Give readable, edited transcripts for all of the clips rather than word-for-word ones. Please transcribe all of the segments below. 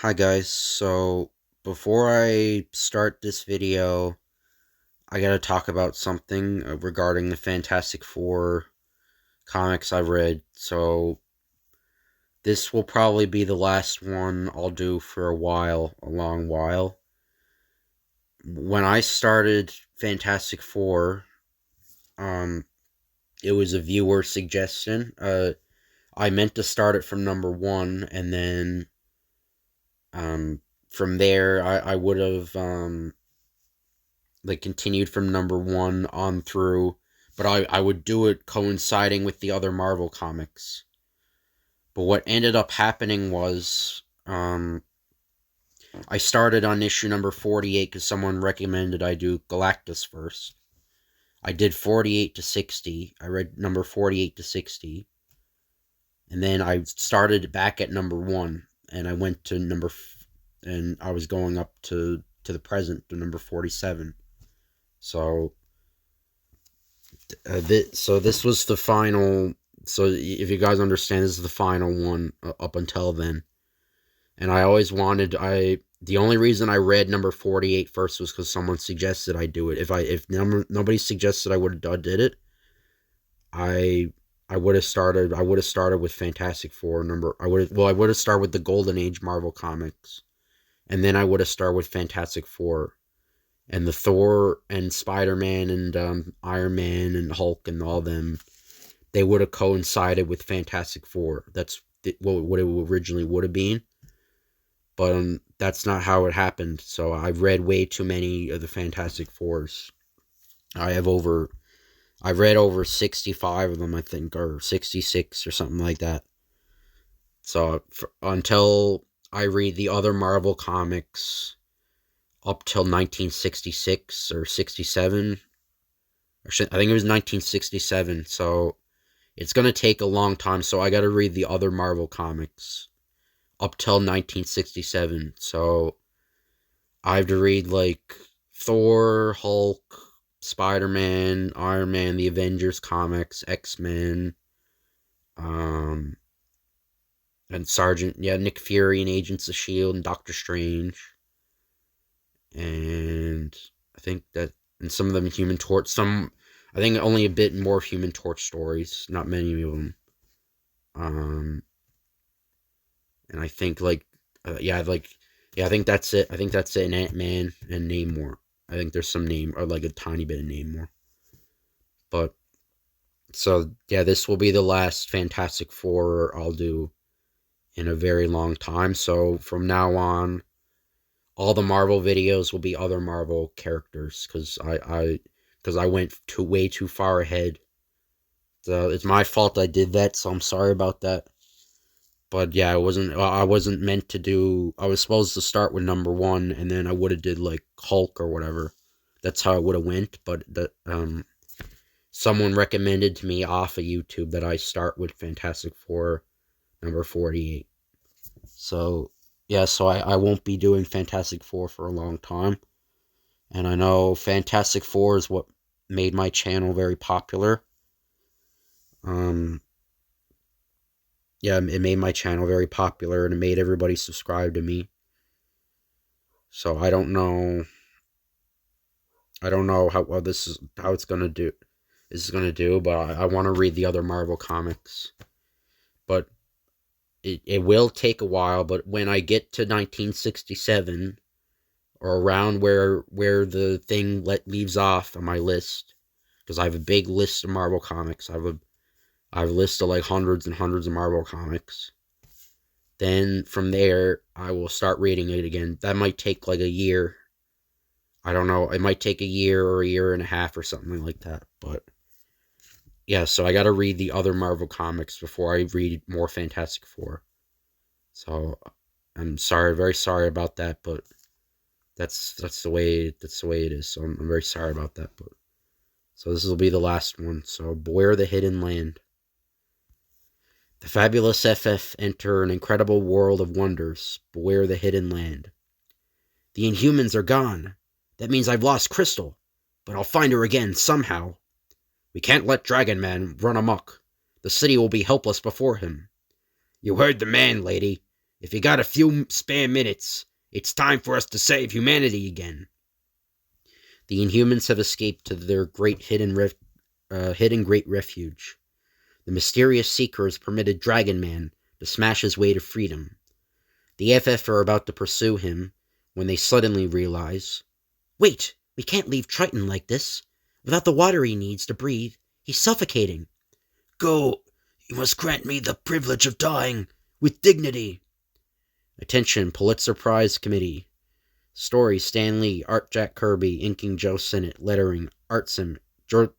Hi guys, so before I start this video, I gotta talk about something regarding the Fantastic Four comics I've read. So this will probably be the last one I'll do for a long while. When I started Fantastic Four, um, it was a viewer suggestion. I meant to start it from number one, and then from there I would have continued from number one on through, but I would do it coinciding with the other Marvel comics. But what ended up happening was I started on issue number 48 because someone recommended I do Galactus first. I did 48 to 60. I read number 48 to 60. And then I started back at number one, and I went to and I was going up to the present, to number 47. So this was the final. So if you guys understand, this is the final one up until then. And I always wanted. The only reason I read number 48 first was because someone suggested I do it. If nobody suggested I would have did it, I would have started. I would have started with Fantastic Four number. I would have started with the Golden Age Marvel comics, and then I would have started with Fantastic Four. And the Thor and Spider-Man and Iron Man and Hulk and all them, they would have coincided with Fantastic Four. That's what it originally would have been. But that's not how it happened. So I've read way too many of the Fantastic Fours. I've read over 65 of them, I think, or 66 or something like that. So until I read the other Marvel comics up till 1966 or 67. I think it was 1967. So it's going to take a long time. So I got to read the other Marvel comics up till 1967. So I have to read like Thor, Hulk, Spider-Man, Iron Man, the Avengers comics, X-Men, and Nick Fury and Agents of S.H.I.E.L.D. and Doctor Strange. And I think that, and some of them Human Torch, I think only a bit more Human Torch stories, not many of them. And I think I think that's it. I think that's it in Ant-Man and Namor. I think there's some name, or like a tiny bit of Namor. But, so, yeah, this will be the last Fantastic Four I'll do in a very long time. So, from now on, all the Marvel videos will be other Marvel characters, because I went way too far ahead. So it's my fault I did that, so I'm sorry about that. But yeah, I wasn't meant to do. I was supposed to start with number one, and then I would have did like Hulk or whatever. That's how it would have went. But someone recommended to me off of YouTube that I start with Fantastic Four number 48. So yeah, so I won't be doing Fantastic Four for a long time. And I know Fantastic Four is what made my channel very popular. Yeah, it made my channel very popular, and it made everybody subscribe to me. So I don't know how it's gonna do. This is gonna do, but I want to read the other Marvel comics. But it will take a while. But when I get to 1967, or around where the thing leaves off on my list, because I have a big list of Marvel comics. I have a list of like hundreds and hundreds of Marvel comics. Then from there, I will start reading it again. That might take like a year. I don't know. It might take a year or a year and a half or something like that. But yeah, so I got to read the other Marvel comics before I read more Fantastic Four. So I'm sorry, very sorry about that, but that's the way it is. So I'm very sorry about that. But so this will be the last one. So beware the hidden land. The fabulous FF enter an incredible world of wonders. Beware the hidden land. The Inhumans are gone. That means I've lost Crystal, but I'll find her again somehow. We can't let Dragon Man run amok. The city will be helpless before him. You heard the man, lady. If you got a few spare minutes, it's time for us to save humanity again. The Inhumans have escaped to their great hidden great refuge. The mysterious Seeker has permitted Dragon Man to smash his way to freedom. The FF are about to pursue him when they suddenly realize, wait, we can't leave Triton like this. Without the water he needs to breathe, he's suffocating. Go, you must grant me the privilege of dying with dignity. Attention, Pulitzer Prize Committee. Story, Stan Lee, art Jack Kirby, inking Joe Sinnott, lettering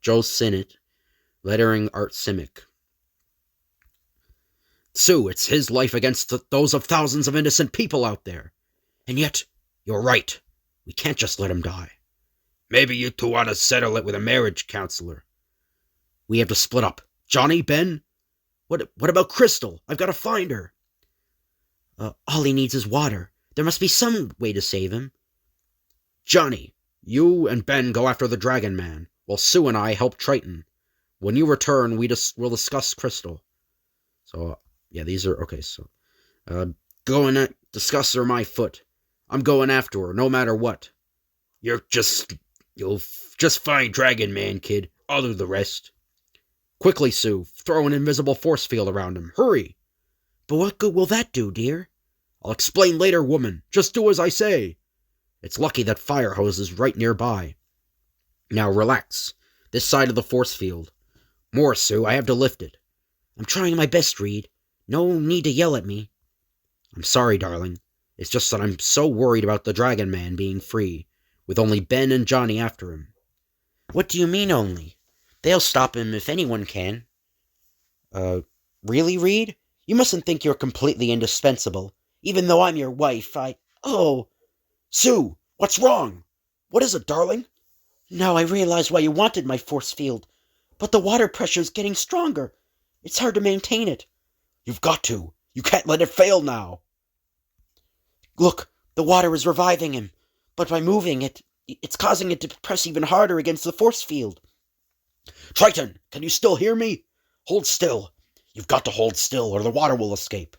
Joe Sinnott, lettering Art Simic. Sue, it's his life against those of thousands of innocent people out there. And yet, you're right. We can't just let him die. Maybe you two want to settle it with a marriage counselor. We have to split up. Johnny, Ben? What about Crystal? I've got to find her. All he needs is water. There must be some way to save him. Johnny, you and Ben go after the Dragon Man, while Sue and I help Triton. When you return, we'll discuss Crystal. So, yeah, these are... Okay, so... go and discuss her my foot. I'm going after her, no matter what. You'll just find Dragon Man, kid. I'll do the rest. Quickly, Sue. Throw an invisible force field around him. Hurry. But what good will that do, dear? I'll explain later, woman. Just do as I say. It's lucky that fire hose is right nearby. Now relax. This side of the force field. More, Sue. I have to lift it. I'm trying my best, Reed. No need to yell at me. I'm sorry, darling. It's just that I'm so worried about the Dragon Man being free, with only Ben and Johnny after him. What do you mean, only? They'll stop him if anyone can. Really, Reed? You mustn't think you're completely indispensable. Even though I'm your wife, Oh! Sue, what's wrong? What is it, darling? Now I realize why you wanted my force field. But the water pressure's getting stronger. It's hard to maintain it. You've got to. You can't let it fail now. Look, the water is reviving him. But by moving it, it's causing it to press even harder against the force field. Triton, can you still hear me? Hold still. You've got to hold still, or the water will escape.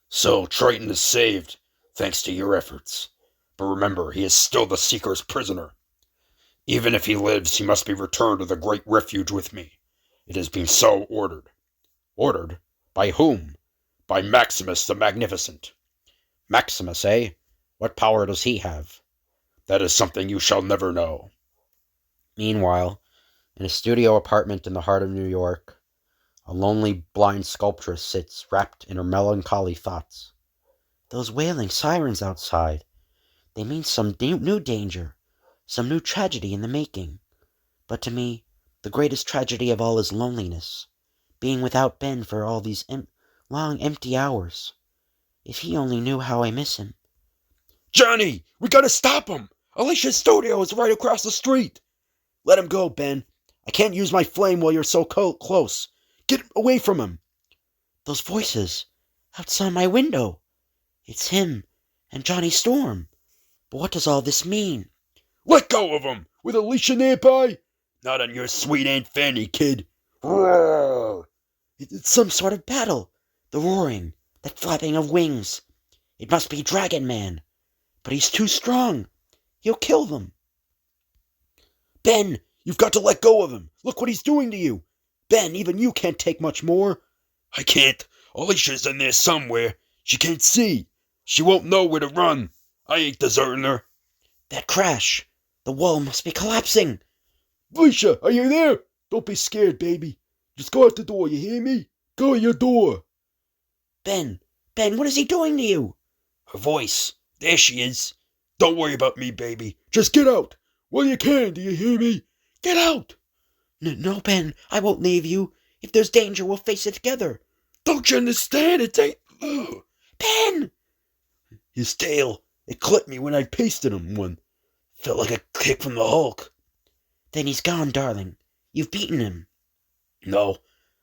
So, Triton is saved, thanks to your efforts. But remember, he is still the Seeker's prisoner. Even if he lives, he must be returned to the Great Refuge with me. It has been so ordered. Ordered? By whom? By Maximus the Magnificent. Maximus, eh? What power does he have? That is something you shall never know. Meanwhile, in a studio apartment in the heart of New York, a lonely blind sculptress sits wrapped in her melancholy thoughts. Those wailing sirens outside, they mean some new danger, some new tragedy in the making. But to me, the greatest tragedy of all is loneliness, being without Ben for all these long empty hours. If he only knew how I miss him. Johnny, we gotta stop him! Alicia's studio is right across the street. Let him go, Ben. I can't use my flame while you're so close. Get away from him. Those voices outside my window. It's him and Johnny Storm. But what does all this mean? Let go of him! With Alicia nearby? Not on your sweet Aunt Fanny, kid. Roar! It's some sort of battle. The roaring, that flapping of wings. It must be Dragon Man. But he's too strong. He'll kill them. Ben, you've got to let go of him. Look what he's doing to you. Ben, even you can't take much more. I can't. Alicia's in there somewhere. She can't see. She won't know where to run. I ain't deserting her. That crash. The wall must be collapsing. Alicia, are you there? Don't be scared, baby. Just go out the door, you hear me? Go out your door. Ben, what is he doing to you? Her voice. There she is. Don't worry about me, baby. Just get out. Well, you can, do you hear me? Get out. No, Ben, I won't leave you. If there's danger, we'll face it together. Don't you understand? It ain't... Ugh. Ben! His tail. It clipped me when I pasted him one. Felt like a kick from the Hulk. Then he's gone, darling. You've beaten him. No,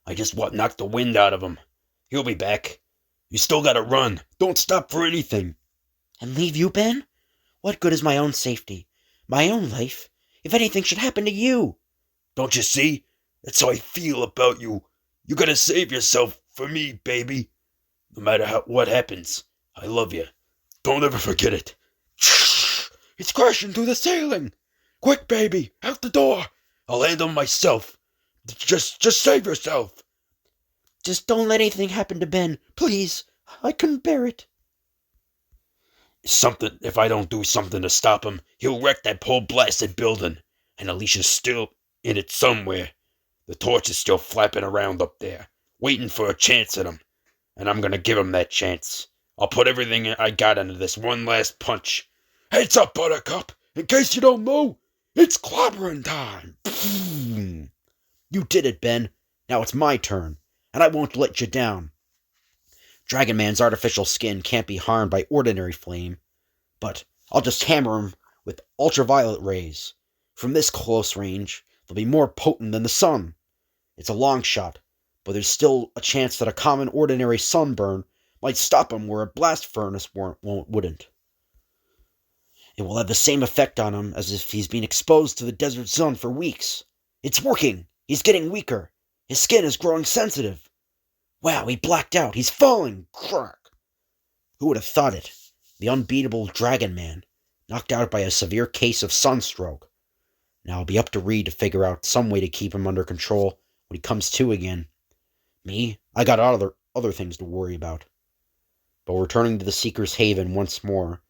I just knocked the wind out of him. He'll be back. You still gotta run. Don't stop for anything. And leave you, Ben? What good is my own safety? My own life? If anything should happen to you? Don't you see? That's how I feel about you. You gotta save yourself for me, baby. No matter what happens, I love you. Don't ever forget it. It's crashing through the ceiling. Quick, baby, out the door. I'll handle myself. Just save yourself. Just don't let anything happen to Ben, please. I couldn't bear it. If I don't do something to stop him, he'll wreck that whole blasted building. And Alicia's still in it somewhere. The torch is still flapping around up there, waiting for a chance at him. And I'm gonna give him that chance. I'll put everything I got into this one last punch. Heads up, Buttercup! In case you don't know, it's clobbering time! You did it, Ben. Now it's my turn, and I won't let you down. Dragon Man's artificial skin can't be harmed by ordinary flame, but I'll just hammer him with ultraviolet rays. From this close range, they'll be more potent than the sun. It's a long shot, but there's still a chance that a common ordinary sunburn might stop him where a blast furnace wouldn't. It will have the same effect on him as if he's been exposed to the desert sun for weeks. It's working! He's getting weaker. His skin is growing sensitive. Wow, he blacked out. He's falling. Crack. Who would have thought it? The unbeatable Dragon Man, knocked out by a severe case of sunstroke. Now it'll be up to Reed to figure out some way to keep him under control when he comes to again. Me? I got other things to worry about. But returning to the Seeker's Haven once more,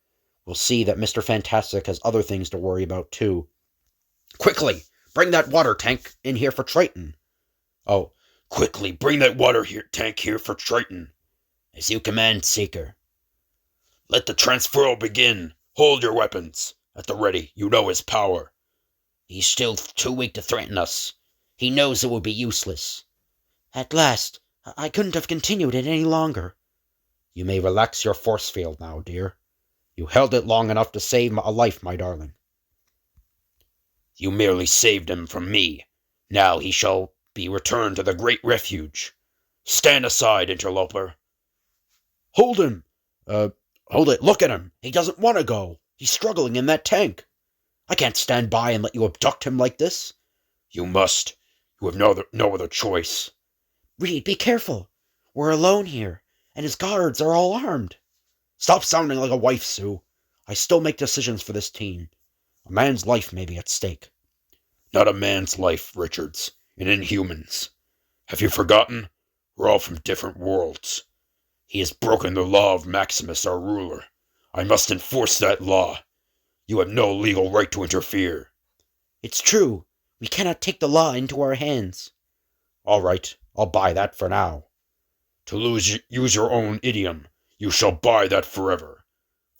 we'll see that Mr. Fantastic has other things to worry about too. Quickly! Bring that water tank in here for Triton. Oh, quickly, bring that tank here for Triton. As you command, Seeker. Let the transferal begin. Hold your weapons. At the ready, you know his power. He's still too weak to threaten us. He knows it will be useless. At last, I couldn't have continued it any longer. You may relax your force field now, dear. You held it long enough to save a life, my darling. You merely saved him from me. Now he shall be returned to the Great Refuge. Stand aside, interloper. Hold him! Hold it, look at him. He doesn't want to go. He's struggling in that tank. I can't stand by and let you abduct him like this. You must. You have no other choice. Reed, be careful. We're alone here, and his guards are all armed. Stop sounding like a wife, Sue. I still make decisions for this team. A man's life may be at stake. Not a man's life, Richards. An Inhuman's. Have you forgotten? We're all from different worlds. He has broken the law of Maximus, our ruler. I must enforce that law. You have no legal right to interfere. It's true. We cannot take the law into our hands. All right, I'll buy that for now. To use your own idiom, you shall buy that forever.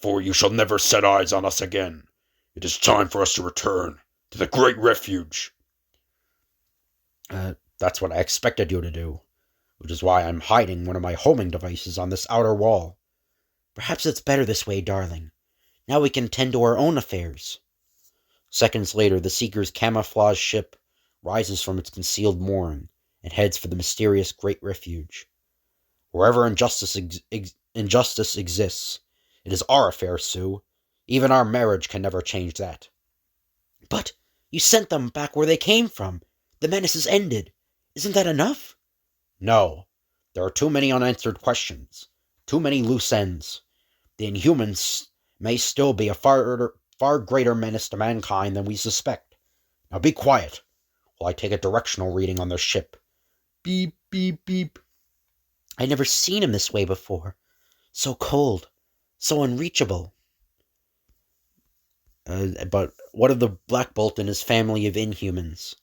For you shall never set eyes on us again. It is time for us to return to the Great Refuge. That's what I expected you to do, which is why I'm hiding one of my homing devices on this outer wall. Perhaps it's better this way, darling. Now we can tend to our own affairs. Seconds later, the Seeker's camouflage ship rises from its concealed mooring and heads for the mysterious Great Refuge. Wherever injustice exists, it is our affair, Sue. Even our marriage can never change that. But you sent them back where they came from. The menace is ended. Isn't that enough? No. There are too many unanswered questions. Too many loose ends. The Inhumans may still be a far greater menace to mankind than we suspect. Now be quiet, while I take a directional reading on their ship. Beep, beep, beep. I'd never seen him this way before. So cold. So unreachable. But what of the Black Bolt and his family of Inhumans?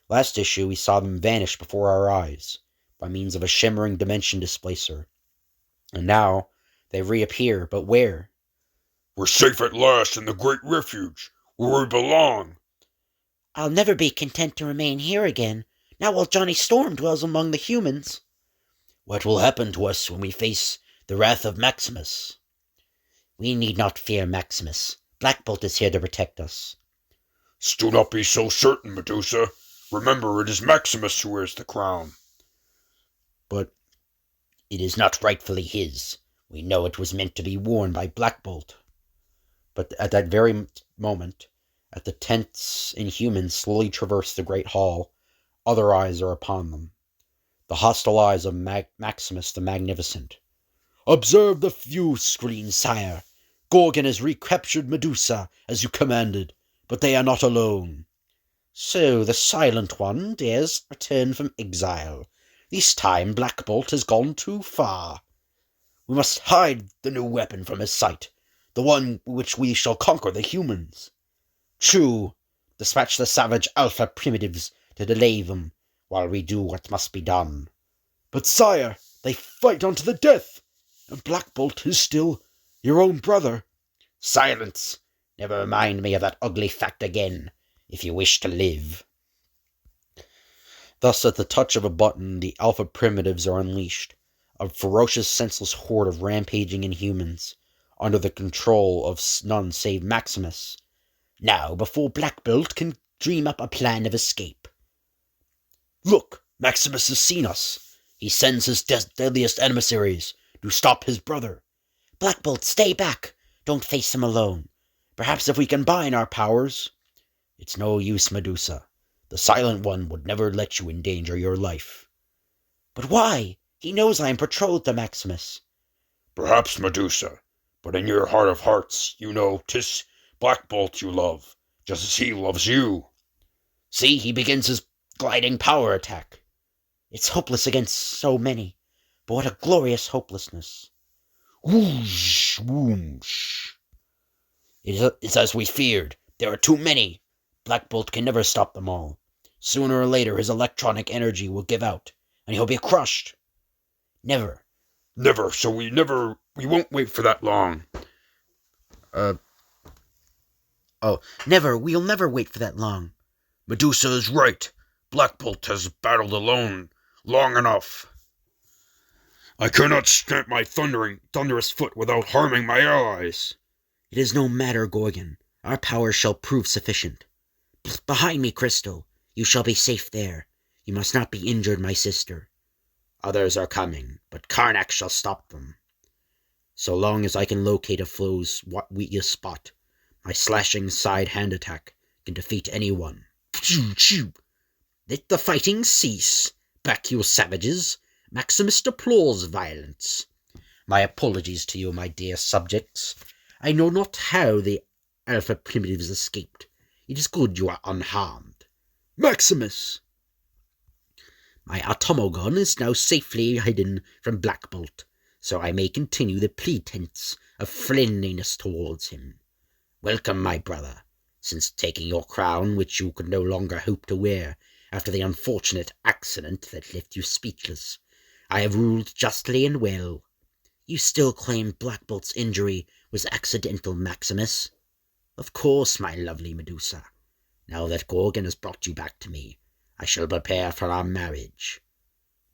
Last issue, we saw them vanish before our eyes, by means of a shimmering dimension displacer. And now, they reappear, but where? We're safe at last in the Great Refuge, where we belong. I'll never be content to remain here again, now while Johnny Storm dwells among the humans. What will happen to us when we face the wrath of Maximus? We need not fear Maximus. Black Bolt is here to protect us. Do not be so certain, Medusa. Remember, it is Maximus who wears the crown. But it is not rightfully his. We know it was meant to be worn by Black Bolt. But at that very moment, as the tense Inhumans slowly traverse the great hall, other eyes are upon them. The hostile eyes of Maximus the Magnificent. Observe the view screen, sire. Gorgon has recaptured Medusa, as you commanded, but they are not alone. So the Silent One dares return from exile. This time Black Bolt has gone too far. We must hide the new weapon from his sight, the one with which we shall conquer the humans. True, dispatch the savage alpha primitives to delay them, while we do what must be done. But sire, they fight on to the death, and Black Bolt is still your own brother. Silence! Never remind me of that ugly fact again, if you wish to live. Thus, at the touch of a button, the alpha primitives are unleashed, a ferocious, senseless horde of rampaging inhumans, under the control of none save Maximus. Now, before Black Bolt can dream up a plan of escape. Look, Maximus has seen us. He sends his deadliest emissaries to stop his brother. Black Bolt, stay back. Don't face him alone. Perhaps if we combine our powers... It's no use, Medusa. The Silent One would never let you endanger your life. But why? He knows I am betrothed to Maximus. Perhaps, Medusa, but in your heart of hearts, you know 'tis Black Bolt you love, just as he loves you. See, he begins his gliding power attack. It's hopeless against so many, but what a glorious hopelessness. Whoosh, whoosh. It's as we feared. There are too many. Black Bolt can never stop them all. Sooner or later his electronic energy will give out, and he'll be crushed. Never. Never, so we won't wait for that long. Never, we'll never wait for that long. Medusa is right. Black Bolt has battled alone long enough. I cannot stamp my thunderous foot without harming my allies. It is no matter, Gorgon. Our power shall prove sufficient. Behind me, Crystal. You shall be safe there. You must not be injured, my sister. Others are coming, but Karnak shall stop them. So long as I can locate a foe's weakest spot, my slashing side hand attack can defeat anyone. Let the fighting cease. Back, you savages. Maximus deplores violence. My apologies to you, my dear subjects. I know not how the alpha primitives escaped. It is good you are unharmed. Maximus! My automagon is now safely hidden from Black Bolt, so I may continue the pretense of friendliness towards him. Welcome, my brother, since taking your crown, which you could no longer hope to wear after the unfortunate accident that left you speechless. I have ruled justly and well. You still claim Black Bolt's injury was accidental, Maximus? Of course, my lovely Medusa. Now that Gorgon has brought you back to me, I shall prepare for our marriage.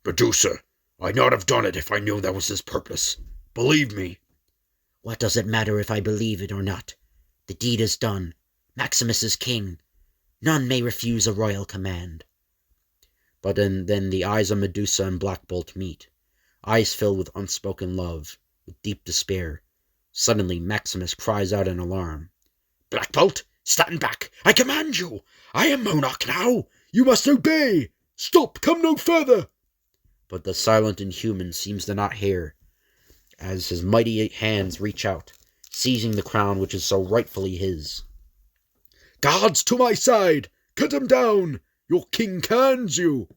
Medusa, I'd not have done it if I knew that was his purpose. Believe me. What does it matter if I believe it or not? The deed is done. Maximus is king. None may refuse a royal command. But then the eyes of Medusa and Black Bolt meet. Eyes filled with unspoken love, with deep despair. Suddenly Maximus cries out in alarm. Black Bolt, stand back! I command you! I am monarch now! You must obey! Stop! Come no further! But the silent inhuman seems to not hear, as his mighty hands reach out, seizing the crown which is so rightfully his. Guards to my side! Cut him down! Your king commands you!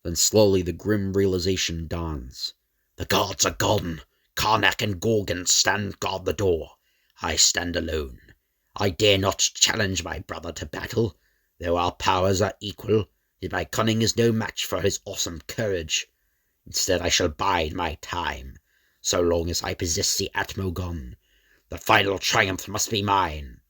Then slowly the grim realization dawns. The guards are gone. Karnak and Gorgon stand guard the door. I stand alone. I dare not challenge my brother to battle. Though our powers are equal, yet my cunning is no match for his awesome courage. Instead, I shall bide my time, so long as I possess the Atmogon. The final triumph must be mine.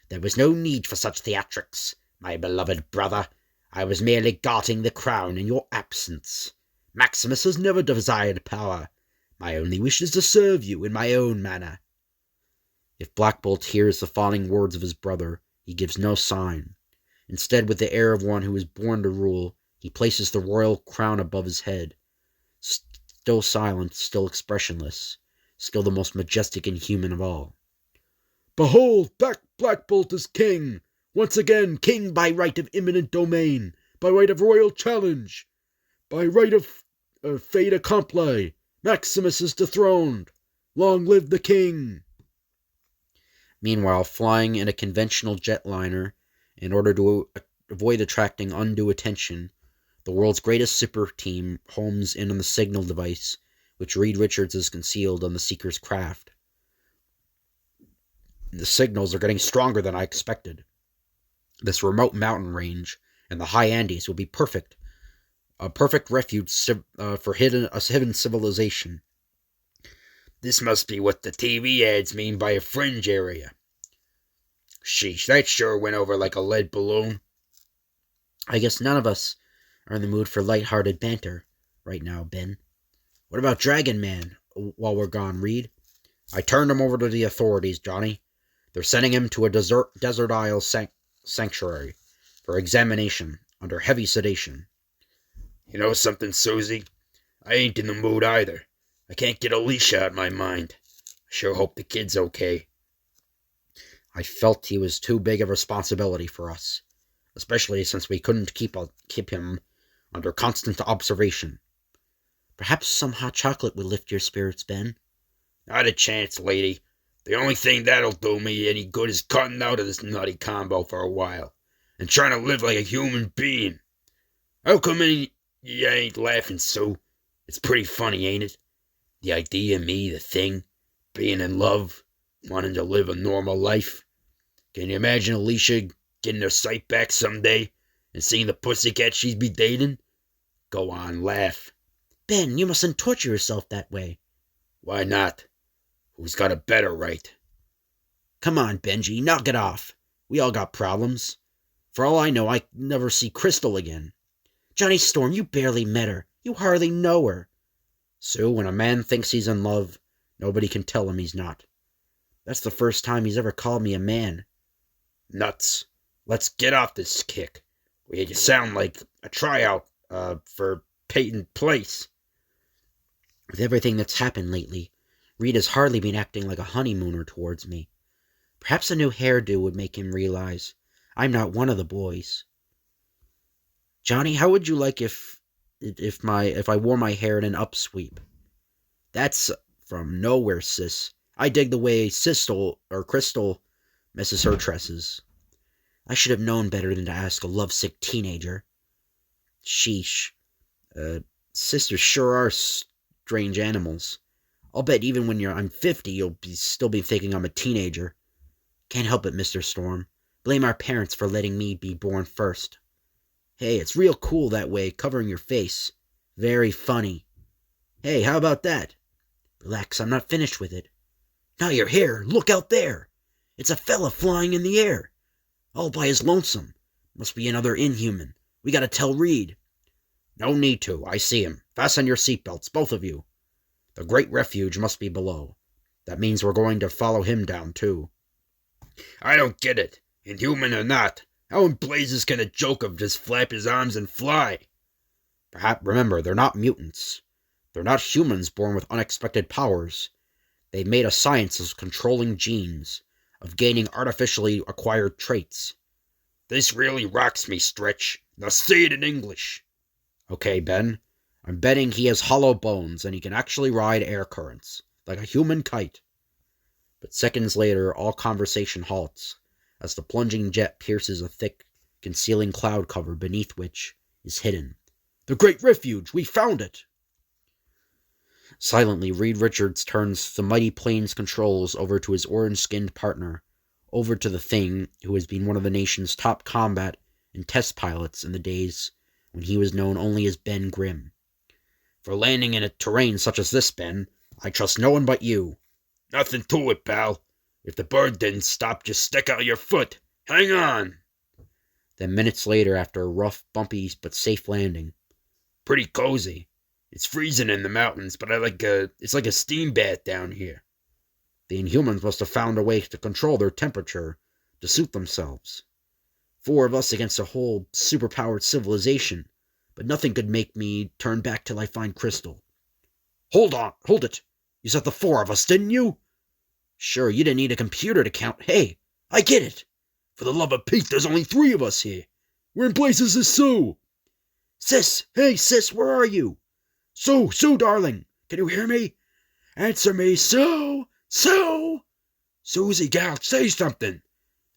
There was no need for such theatrics, my beloved brother. I was merely guarding the crown in your absence. Maximus has never desired power. My only wish is to serve you in my own manner. If Black Bolt hears the fawning words of his brother, he gives no sign. Instead, with the air of one who is born to rule, he places the royal crown above his head. Still silent, still expressionless, still the most majestic and human of all. Behold, Black Bolt is king! Once again, king by right of eminent domain, by right of royal challenge, by right of fait accompli. Maximus is dethroned! Long live the king! Meanwhile, flying in a conventional jetliner in order to avoid attracting undue attention, the world's greatest super team homes in on the signal device, which Reed Richards has concealed on the Seeker's craft. The signals are getting stronger than I expected. This remote mountain range and the high Andes will be perfect. A perfect refuge for a hidden civilization. This must be what the TV ads mean by a fringe area. Sheesh, that sure went over like a lead balloon. I guess none of us are in the mood for light-hearted banter right now, Ben. What about Dragon Man while we're gone, Reed? I turned him over to the authorities, Johnny. They're sending him to a desert isle sanctuary for examination under heavy sedation. You know something, Susie? I ain't in the mood either. I can't get Alicia out of my mind. I sure hope the kid's okay. I felt he was too big a responsibility for us, especially since we couldn't keep him under constant observation. Perhaps some hot chocolate would lift your spirits, Ben. Not a chance, lady. The only thing that'll do me any good is cutting out of this nutty combo for a while and trying to live like a human being. How come you ain't laughing, Sue? It's pretty funny, ain't it? The idea of me, the thing, being in love, wanting to live a normal life. Can you imagine Alicia getting her sight back someday and seeing the pussycat she's be dating? Go on, laugh. Ben, you mustn't torture yourself that way. Why not? Who's got a better right? Come on, Benji, knock it off. We all got problems. For all I know, I never see Crystal again. Johnny Storm, you barely met her. You hardly know her. Sue, when a man thinks he's in love, nobody can tell him he's not. That's the first time he's ever called me a man. Nuts. Let's get off this kick. You sound like a tryout for Peyton Place. With everything that's happened lately, Reed has hardly been acting like a honeymooner towards me. Perhaps a new hairdo would make him realize I'm not one of the boys. Johnny, how would you like if I wore my hair in an upsweep? That's from nowhere, sis. I dig the way Crystal messes her tresses. I should have known better than to ask a lovesick teenager. Sheesh. Sisters sure are strange animals. I'll bet even when I'm 50, you'll still be thinking I'm a teenager. Can't help it, Mr. Storm. Blame our parents for letting me be born first. Hey, it's real cool that way, covering your face. Very funny. Hey, how about that? Relax, I'm not finished with it. Now you're here, look out there. It's a fella flying in the air. All by his lonesome. Must be another inhuman. We gotta tell Reed. No need to, I see him. Fasten your seatbelts, both of you. The great refuge must be below. That means we're going to follow him down, too. I don't get it. Inhuman or not, how in blazes can a joker just flap his arms and fly? Perhaps, remember, they're not mutants. They're not humans born with unexpected powers. They've made a science of controlling genes, of gaining artificially acquired traits. This really rocks me, Stretch. Now say it in English. Okay, Ben. I'm betting he has hollow bones and he can actually ride air currents, like a human kite. But seconds later, all conversation halts, as the plunging jet pierces a thick, concealing cloud cover beneath which is hidden. The Great Refuge! We found it! Silently, Reed Richards turns the mighty plane's controls over to his orange-skinned partner, over to the Thing, who has been one of the nation's top combat and test pilots in the days when he was known only as Ben Grimm. For landing in a terrain such as this, Ben, I trust no one but you. Nothing to it, pal. If the bird didn't stop, just stick out your foot. Hang on. Then minutes later, after a rough, bumpy, but safe landing. Pretty cozy. It's freezing in the mountains, but it's like a steam bath down here. The Inhumans must have found a way to control their temperature to suit themselves. 4 of us against a whole superpowered civilization, but nothing could make me turn back till I find Crystal. Hold it. You said the 4 of us, didn't you? Sure, you didn't need a computer to count. Hey, I get it. For the love of Pete, there's only 3 of us here. Where in blazes is Sue? Sis, hey sis, where are you? Sue, darling, Can you hear me? Answer me, Sue! Sue! Susie, gal, say something.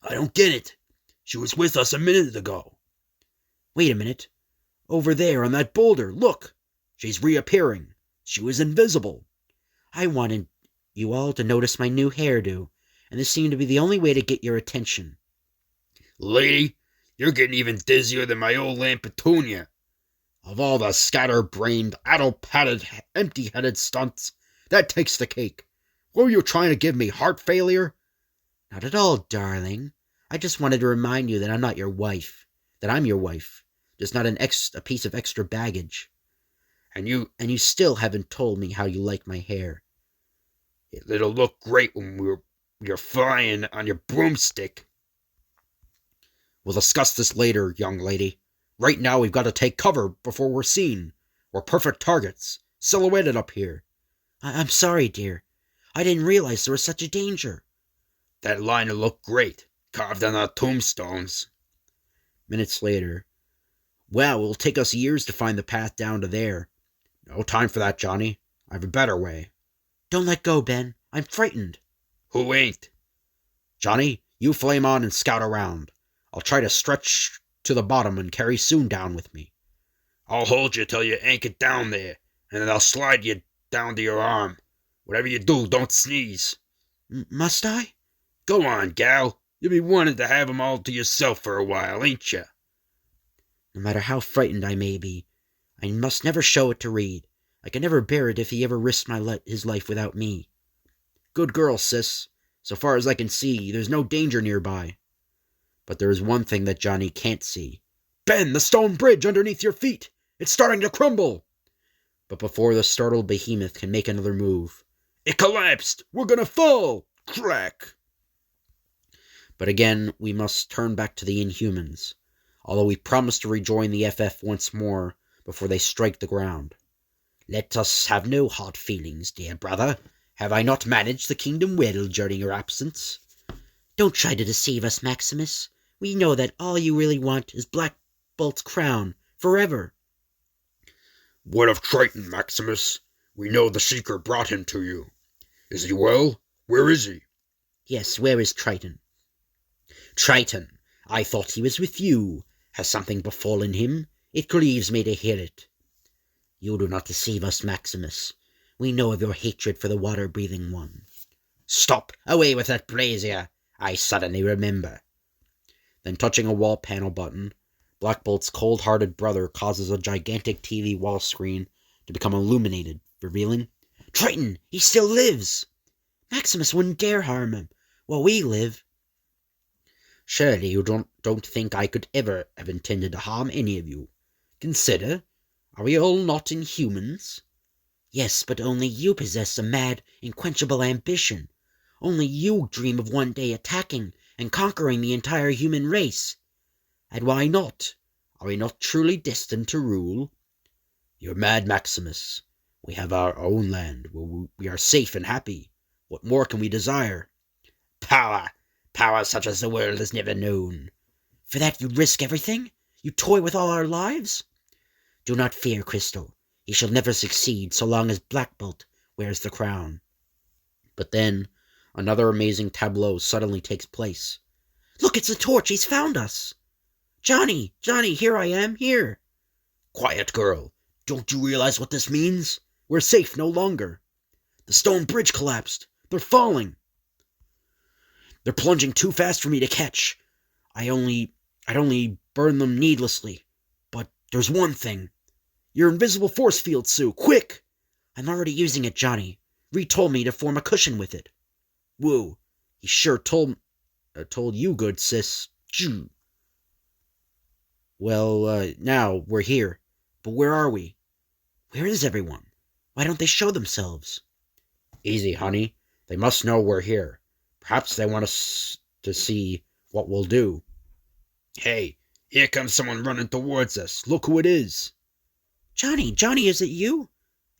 I don't get it. She was with us a minute ago. Wait a minute. Over there on that boulder, look! She's reappearing. She was invisible. I wanted you all to notice my new hairdo, and this seemed to be the only way to get your attention. Lady, you're getting even dizzier than my old Aunt Petunia. Of all the scatterbrained, addle-padded, empty-headed stunts, that takes the cake. What were you trying to give me, heart failure? Not at all, darling. I just wanted to remind you that I'm not your wife. That I'm your wife. Just not a piece of extra baggage. And you still haven't told me how you like my hair. It'll look great when you're flying on your broomstick. We'll discuss this later, young lady. Right now we've got to take cover before we're seen. We're perfect targets, silhouetted up here. I'm sorry, dear. I didn't realize there was such a danger. That line'll look great, carved on our tombstones. Minutes later. Well, it'll take us years to find the path down to there. No time for that, Johnny. I have a better way. Don't let go, Ben. I'm frightened. Who ain't? Johnny, you flame on and scout around. I'll try to stretch to the bottom and carry Soon down with me. I'll hold you till you anchor down there, and then I'll slide you down to your arm. Whatever you do, don't sneeze. Must I? Go on, gal. You'll be wanting to have 'em all to yourself for a while, ain't you? No matter how frightened I may be, I must never show it to Reed. I can never bear it if he ever risked his life without me. Good girl, sis. So far as I can see, there's no danger nearby. But there is one thing that Johnny can't see. Ben, the stone bridge underneath your feet! It's starting to crumble! But before the startled behemoth can make another move, it collapsed! We're gonna fall! Crack! But again, we must turn back to the Inhumans, although we promise to rejoin the FF once more before they strike the ground. Let us have no hard feelings, dear brother. Have I not managed the kingdom well during your absence? Don't try to deceive us, Maximus. We know that all you really want is Black Bolt's crown, forever. What of Triton, Maximus? We know the Seeker brought him to you. Is he well? Where is he? Yes, where is Triton? Triton, I thought he was with you. Has something befallen him? It grieves me to hear it. You do not deceive us, Maximus. We know of your hatred for the water-breathing one. Stop! Away with that brazier! I suddenly remember. Then touching a wall panel button, Black Bolt's cold-hearted brother causes a gigantic TV wall screen to become illuminated, revealing, Triton! He still lives! Maximus wouldn't dare harm him while we live. Surely you don't think I could ever have intended to harm any of you. Consider, are we all not Inhumans? Yes, but only you possess a mad, unquenchable ambition. Only you dream of one day attacking and conquering the entire human race. And why not? Are we not truly destined to rule? You're mad, Maximus. We have our own land, where we are safe and happy. What more can we desire? Power! Power such as the world has never known. For that you'd risk everything? You toy with all our lives? Do not fear, Crystal. He shall never succeed so long as Black Bolt wears the crown. But then, another amazing tableau suddenly takes place. Look, it's a torch! He's found us! Johnny! Johnny, here I am, here! Quiet, girl. Don't you realize what this means? We're safe no longer. The stone bridge collapsed. They're falling. They're plunging too fast for me to catch. I'd only burn them needlessly. But there's one thing. Your invisible force field, Sue. Quick! I'm already using it, Johnny. Reed told me to form a cushion with it. Whoa. He sure told you good, sis. Choo. Well, now we're here. But where are we? Where is everyone? Why don't they show themselves? Easy, honey. They must know we're here. Perhaps they want us to see what we'll do. Hey, here comes someone running towards us. Look who it is. Johnny, is it you?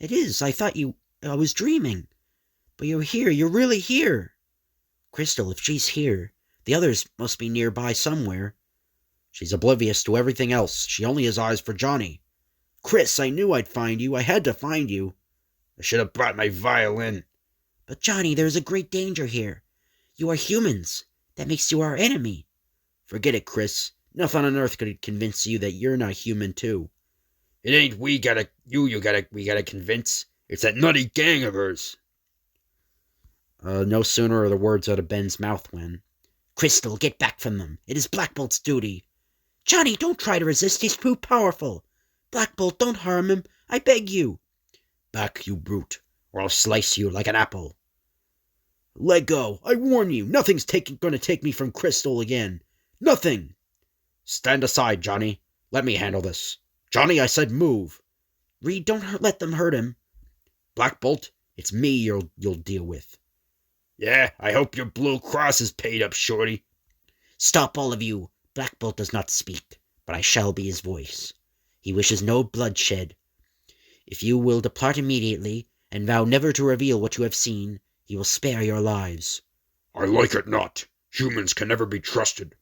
It is. I thought I was dreaming. But you're here. You're really here. Crystal, if she's here, the others must be nearby somewhere. She's oblivious to everything else. She only has eyes for Johnny. Chris, I knew I'd find you. I had to find you. I should have brought my violin. But Johnny, there is a great danger here. You are humans. That makes you our enemy. Forget it, Chris. Nothing on earth could convince you that you're not human, too. It ain't we gotta convince. It's that nutty gang of hers. No sooner are the words out of Ben's mouth when... Crystal, get back from them. It is Black Bolt's duty. Johnny, don't try to resist. He's too powerful. Black Bolt, don't harm him. I beg you. Back, you brute, or I'll slice you like an apple. Let go. I warn you. Nothing's going to take me from Crystal again. Nothing. Stand aside, Johnny. Let me handle this. Johnny, I said move. Reed, don't let them hurt him. Black Bolt, it's me you'll deal with. Yeah, I hope your Blue Cross is paid up, shorty. Stop, all of you. Black Bolt does not speak, but I shall be his voice. He wishes no bloodshed. If you will depart immediately, and vow never to reveal what you have seen, he will spare your lives. I like it not. Humans can never be trusted.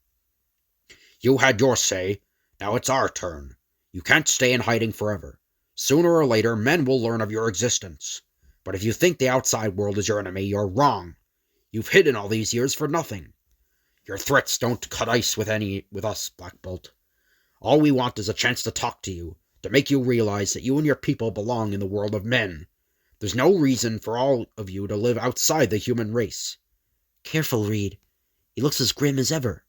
You had your say. Now it's our turn. You can't stay in hiding forever. Sooner or later, men will learn of your existence. But if you think the outside world is your enemy, you're wrong. You've hidden all these years for nothing. Your threats don't cut ice with us, Black Bolt. All we want is a chance to talk to you, to make you realize that you and your people belong in the world of men. There's no reason for all of you to live outside the human race. Careful, Reed. He looks as grim as ever.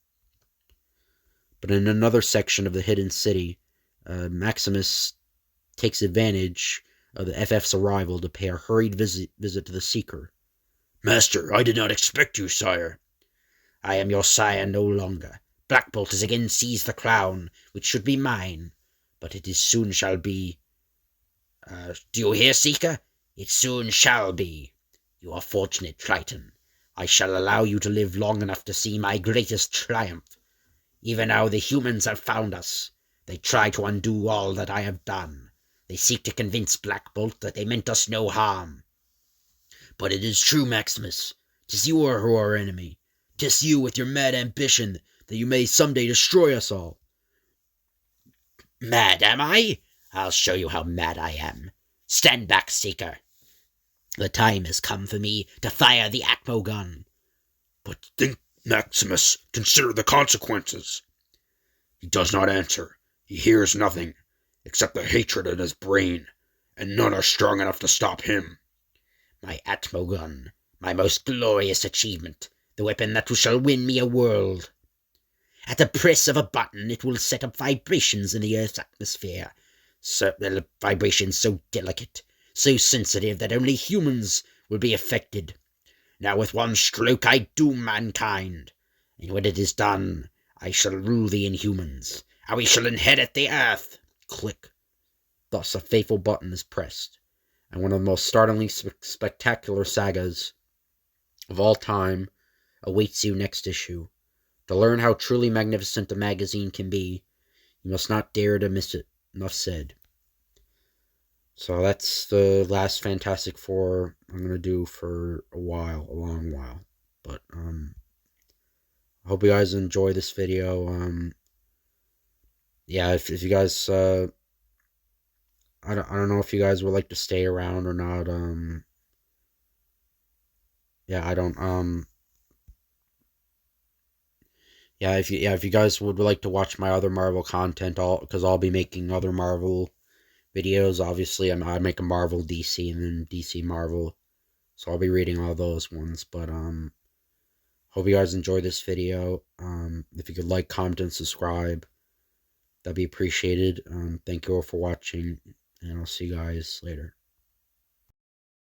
But in another section of the hidden city, Maximus takes advantage of the FF's arrival to pay a hurried visit to the Seeker. Master, I did not expect you, sire. I am your sire no longer. Black Bolt has again seized the crown, which should be mine, but it is soon shall be. Do you hear, Seeker? It soon shall be. You are fortunate, Triton. I shall allow you to live long enough to see my greatest triumph. Even now the humans have found us. They try to undo all that I have done. They seek to convince Black Bolt that they meant us no harm. But it is true, Maximus. 'Tis you who are our enemy. 'Tis you with your mad ambition that you may someday destroy us all. Mad, am I? I'll show you how mad I am. Stand back, Seeker. The time has come for me to fire the Atmo gun. But think, Maximus, consider the consequences. He does not answer. He hears nothing, except the hatred in his brain, and none are strong enough to stop him. My Atmo gun, my most glorious achievement, the weapon that shall win me a world. At the press of a button, it will set up vibrations in the Earth's atmosphere. Vibrations so delicate, so sensitive that only humans will be affected. Now with one stroke I doom mankind, and when it is done, I shall rule the Inhumans, and we shall inherit the Earth. Click. Thus a fateful button is pressed, and one of the most startlingly spectacular sagas of all time awaits you next issue. To learn how truly magnificent a magazine can be, you must not dare to miss it. Enough said. So that's the last Fantastic Four I'm going to do for a long while. But, I hope you guys enjoy this video. Yeah, if you guys, I don't know if you guys would like to stay around or not. Yeah, I don't, if you guys would like to watch my other Marvel content, because I'll be making other Marvel videos. Obviously, I make a Marvel DC and then DC Marvel, so I'll be reading all those ones. But hope you guys enjoy this video. If you could like, comment, and subscribe, that'd be appreciated. Thank you all for watching, and I'll see you guys later.